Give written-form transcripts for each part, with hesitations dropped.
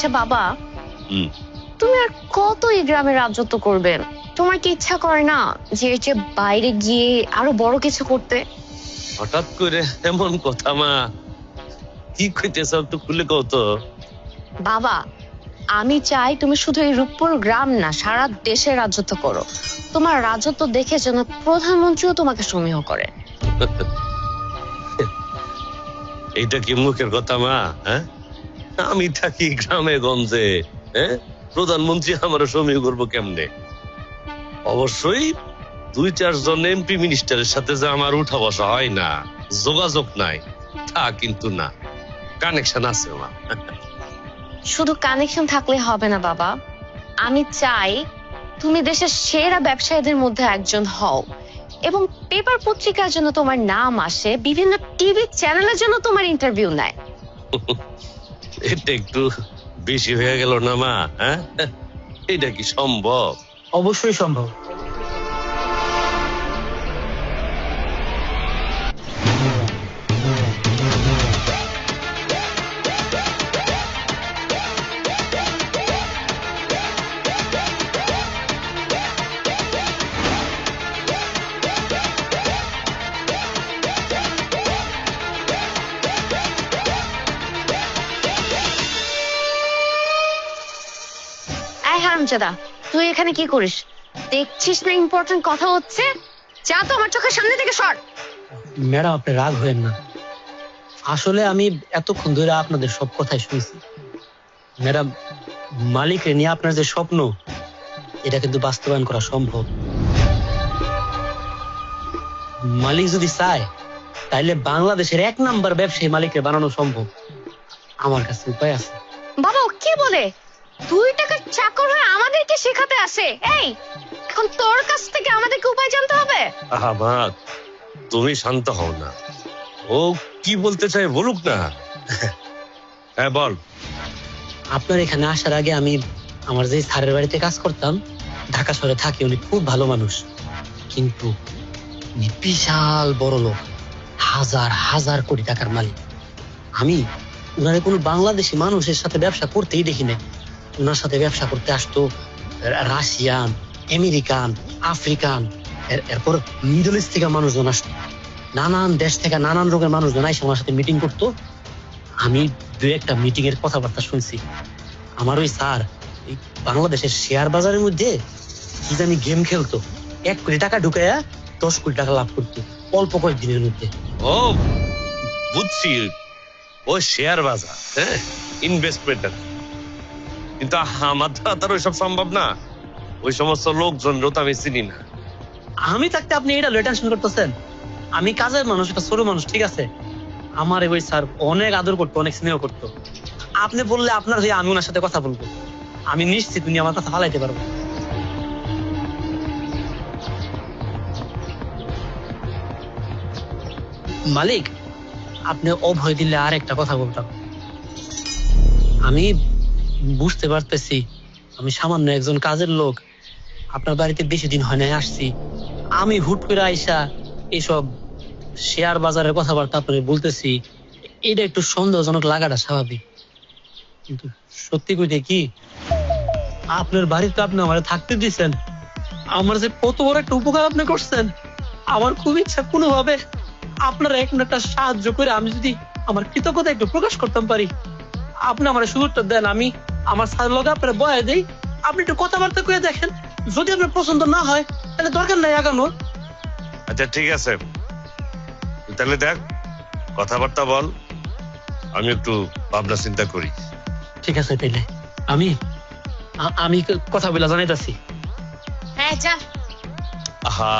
আচ্ছা বাবা, হুম। তুমি আর কত এই গ্রামে রাজত্ব করবে? তোমার কি ইচ্ছা করে না যে এর চেয়ে বাইরে গিয়ে আরো বড় কিছু করতে? হঠাৎ করে এমন কথা মা, কি কইতেছ একটু খুলে কও তো। বাবা, আমি চাই তুমি শুধু এই রূপপুর গ্রাম না, সারা দেশে রাজত্ব করো। তোমার রাজত্ব দেখে যেন প্রধানমন্ত্রীও তোমাকে সমীহ করে। এইটা কি মুখের কথা মা? হ্যাঁ, আমি থাকি গ্রামে গঞ্জে, হ্যাঁ, প্রধানমন্ত্রী আমার সমীহ করবো কেমনে? অবশ্যই 2-4 জন এমপি মিনিস্টারের সাথে যে আমার উঠা বসা হয় না, যোগাযোগ নাই, তা কিন্তু না, কানেকশন আছে মা। শুধু কানেকশন থাকলে হবে না বাবা, আমি চাই তুমি দেশের সেরা ব্যবসায়ীদের মধ্যে একজন হও এবং পেপার পত্রিকার জন্য তোমার নাম আসে, বিভিন্ন টিভি চ্যানেলের জন্য তোমার ইন্টারভিউ নেয়। এটা একটু বেশি হয়ে গেল না মা? হ্যাঁ, এটা কি সম্ভব? অবশ্যই সম্ভব। এই হারামজাদা, তুই এখানে কি করিস? দেখছিস না ইম্পর্টেন্ট কথা হচ্ছে? যা তো আমার চোখের সামনে থেকে সর। ম্যাডাম, আপনি রাগ হয়েন না। আসলে আমি এতক্ষণ ধরে আপনাদের সব কথাই শুনছি। ম্যাডাম, মালিককে নিয়ে আপনার যে স্বপ্ন, এটা কিন্তু বাস্তবায়ন করা সম্ভব। মালিক যদি চায় তাইলে বাংলাদেশের 1 নাম্বার ব্যবসায়ী মালিককে বানানো সম্ভব। আমার কাছে উপায় আছে। বাবা, ও কি বলে? 2 টাকার চাকর হয়ে আমাদেরকে শেখাতে আসে? এই, এখন তোর কাছ থেকে আমাদেরকে উপায় জানতে হবে? আহা মা, তুমি শান্ত হও না, ও কি বলতে চায় বলুক না। হ্যাঁ বল। আপনার এখানে আসার আগে আমি আমার যে স্যারের বাড়িতে কাজ করতাম, ঢাকা শহরে থাকি, উনি খুব ভালো মানুষ, কিন্তু উনি বিশাল বড় লোক, হাজার হাজার কোটি টাকার মালিক। আমি উনারে কোনো বাংলাদেশি মানুষের সাথে ব্যবসা করতেই দেখি না। উনার সাথে ব্যবসা করতে আসতো রাশিয়ান, আমেরিকান, আফ্রিকান, এরপর মিডল ইস্ট থেকে মানুষজন আসতো। নানান দেশ থেকে নানান রোগের মানুষজন এসে আমার সাথে মিটিং করতো। আমি 2-1টা মিটিং এর কথাবার্তা শুনছি। আমার ওই স্যার এই বাংলাদেশের শেয়ার বাজারের মধ্যে কি জানি গেম খেলতো, 1 কোটি টাকা ঢুকাইয়া 10 কোটি টাকা লাভ করতো অল্প কয়েকদিনের মধ্যে। ও বুঝছি, ও শেয়ার বাজার, হ্যাঁ, ইনভেস্টমেন্ট। কিন্তু আমার দ্বারা তার ওইসব সম্ভব না, ওই সমস্ত লোকজন তো আমি চিনি না। আমি থাকতে আপনি এটা লয়ে টেনশন করতেছেন? আমি কাজের মানুষ, একটা ছোট মানুষ, ঠিক আছে? আমার ওই স্যার অনেক আদর করতো, অনেক স্নেহ করতো। আপনি বললে আপনার হয়ে আমি ওনার সাথে কথা বলবো। আমি নিশ্চিত উনি আমার কথা ফালাইতে পারবো। মালিক, আপনি অভয় দিলে আর একটা কথা বলতাম। আমি বুঝতে পারতেছি আমি সামান্য একজন কাজের লোক, আপনার বাড়িতে বেশি দিন হয় নাই আসছি। আমি হুট করে আইসা এইসব শেয়ার বাজারের কথাবার্তা আপনাকে বলতেছি, এটা একটু সন্দেহজনক লাগাটা স্বাভাবিক। কিন্তু সত্যি কইতে কি, আপনার বাড়িতে আপনি আমার থাকতে দিচ্ছেন, আমার যে কত বড় একটা উপকার আপনি করছেন। আমার খুব ইচ্ছা কোনোভাবে আপনার একটা সাহায্য করে আমি যদি আমার কৃতজ্ঞতা একটু প্রকাশ করতাম পারি। আপনি আমার সুযোগটা দেন, আমি আমার স্যার লগে আপনার বয়া দেই, আপনি একটু কথাবার্তা করে দেখেন। যদি আপনার পছন্দ না হয় তাহলে দরকার নাই আগানোর। আচ্ছা ঠিক আছে, তাহলে দেখ, কথাবার্তা বল, আমি একটু ভাবনা চিন্তা করি। ঠিক আছে, তাইলে আমি আমি কথা বলে জানাইতাছি। হ্যাঁ, যা। আহা,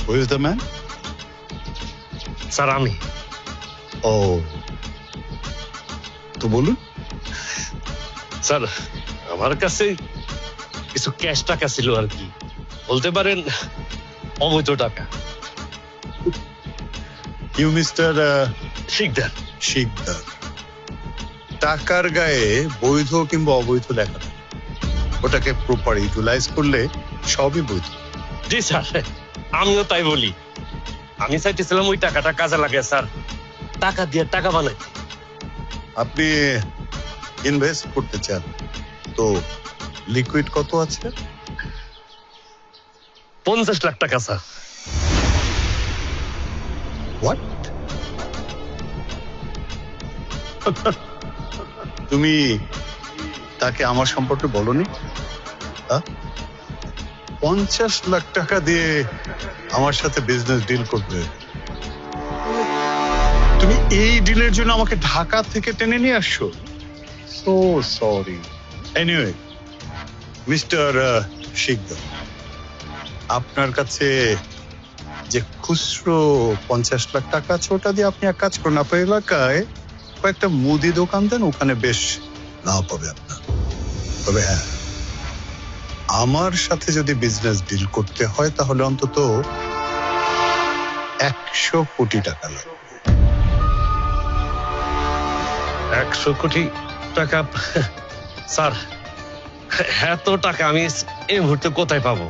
Who is the man? Sir আমি Oh. তো বলুন। স্যার আমার কাছে কিছু ক্যাশ টাকা ছিল আর কি, বলতে পারেন অবৈধ টাকা। You Mr. শিকদার। শিকদার। টাকার গায়ে বৈধ কিংবা অবৈধ লেখা থাকে। ওটাকে প্রপার ইউটিলাইজ করলে সবই বৈধ। জি স্যার, আমিও তাই বলি। আমি চাইতেছিলাম ওই টাকাটা কাজে লাগে স্যার, টাকা দিয়ে টাকা বানাই। আপনি ইনভেস্ট করতে চান তো লিকুইড কত আছে? 50 লাখ টাকা স্যার। হোয়াট? তুমি তাকে আমার সম্পর্কে বলনি? 50 লাখ টাকা দিয়ে আমার সাথে বিজনেস ডিল করবে? তুমি এই ডিলের জন্য আমাকে ঢাকা থেকে টেনে নিয়ে আসছো? So sorry. Anyway mister Sikdar, আপনার কাছে যে খুচরো 50 লাখ টাকা আছে ওটা দিয়ে আপনি এক কাজ করুন, আপনার এলাকায় কয়েকটা মুদি দোকান দেন, ওখানে বেশ লাভ হবে আপনার। তবে হ্যাঁ, আমার সাথে যদি বিজনেস ডিল করতে হয় তাহলে অন্তত 100 কোটি টাকা লাগবে। 100 কোটি টাকা? স্যার এত টাকা আমি এই মুহূর্তে কোথায় পাবো?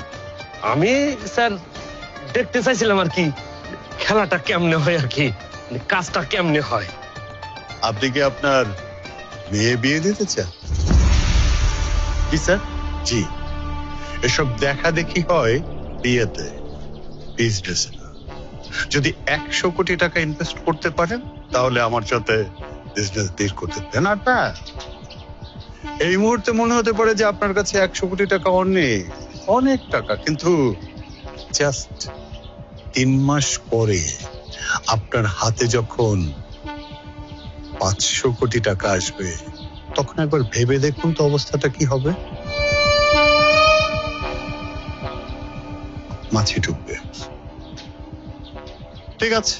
আমি স্যার দেখতে চাইছিলাম আর কি খেলাটা কেমনে হয়, আর কি কাজটা কেমনে হয়। আপনি কি আপনার মেয়ে বিয়ে দিতে চান? কি স্যার? জি, এসব দেখা দেখি হয় বিয়েতে, বিজনেসে না। যদি 100 কোটি টাকা ইনভেস্ট করতে পারেন তাহলে আমার সাথে বিজনেস ডিল করতে পারেন। আর না, এই মুহূর্তে মনে হতে পারে যে আপনার কাছে 100 কোটি টাকা অনেক অনেক টাকা, কিন্তু জাস্ট 3 মাস পরে আপনার হাতে যখন 500 কোটি টাকা আসবে তখন একবার ভেবে দেখুন তো অবস্থাটা কি হবে। মাছি ঢুকবে। ঠিক আছে,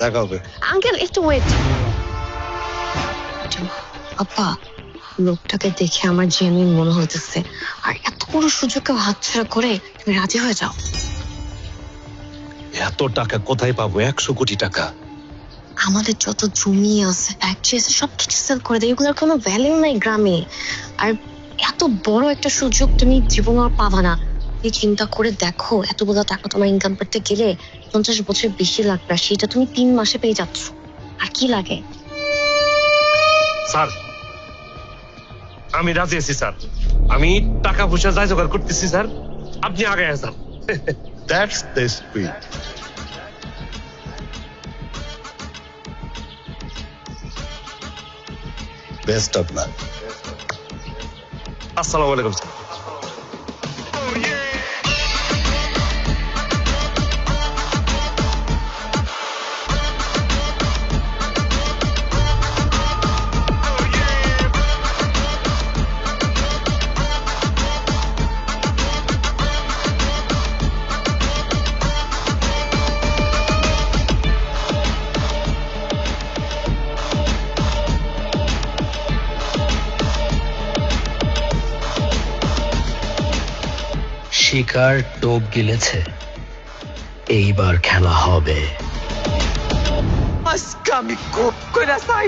দেখা হবে। আঙ্কেল একটু ওয়েট। আপা, লোকটাকে দেখে আমার জেনুইন মনে হইতেছে, আর এত বড় সুযোগকে হাতছাড়া করে তুমি রাজি হয়ে যাও। এত টাকা কোথায় পাবো? 100 কোটি টাকা? আমাদের যত জমি আছে, ফ্যাক্টরি আছে, সবকিছু সেল করে দেয়, এগুলোর কোনো ভ্যালু নাই গ্রামে। আর এত বড় একটা সুযোগ তুমি জীবনে আর পাবা না। তুমি চিন্তা করে দেখো, এতগুলো টাকা তোমার ইনকাম করতে গেলে 50 বছর বেশি লাগবে, আর সেটা তুমি 3 মাসে পেয়ে যাচ্ছ। আর কি লাগে? স্যার আমি রাজি আছি স্যার, আমি টাকা পয়সা যাই জোগাড় করতেছি স্যার, আপনি আগে আসেন। That's the spirit. Best of luck. আসসালামু আলাইকুম স্যার। শিকার টোপ গিলেছে, এইবার খেলা হবে। আজকে আমি খুব করে চাই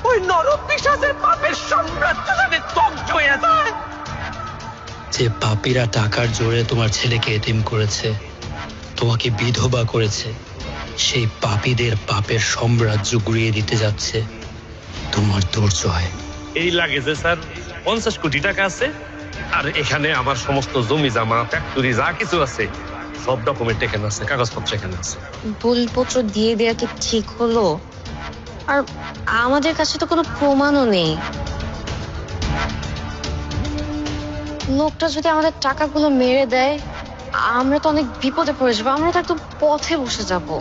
ওই নরক পিশাচের পাপের সাম্রাজ্য যেন ধ্বংস হয়ে যায়। যে পাপীরা টাকার জোরে তোমার ছেলেকে এতিম করেছে, তোমাকে বিধবা করেছে, সেই পাপীদের পাপের সাম্রাজ্য গুড়িয়ে দিতে যাচ্ছে তোমার দুর্জয়। এই লাগে যে স্যার 50 কোটি টাকা আছে, আর এখানে আমার সমস্ত জমি জামা ফ্যাক্টরি যা কিছু আছে সব ডকুমেন্ট এখানে আছে, কাগজপত্র এখানে আছে। দলিলপত্র দিয়ে দেয়া কি ঠিক হলো? আর আমাদের কাছে তো কোনো প্রমাণও নেই। লোকটা যদি আমাদের টাকাগুলো মেরে দেয়, আমরা তো অনেক বিপদে পড়ে যাবো, আমরা তো একদম পথে বসে যাবো।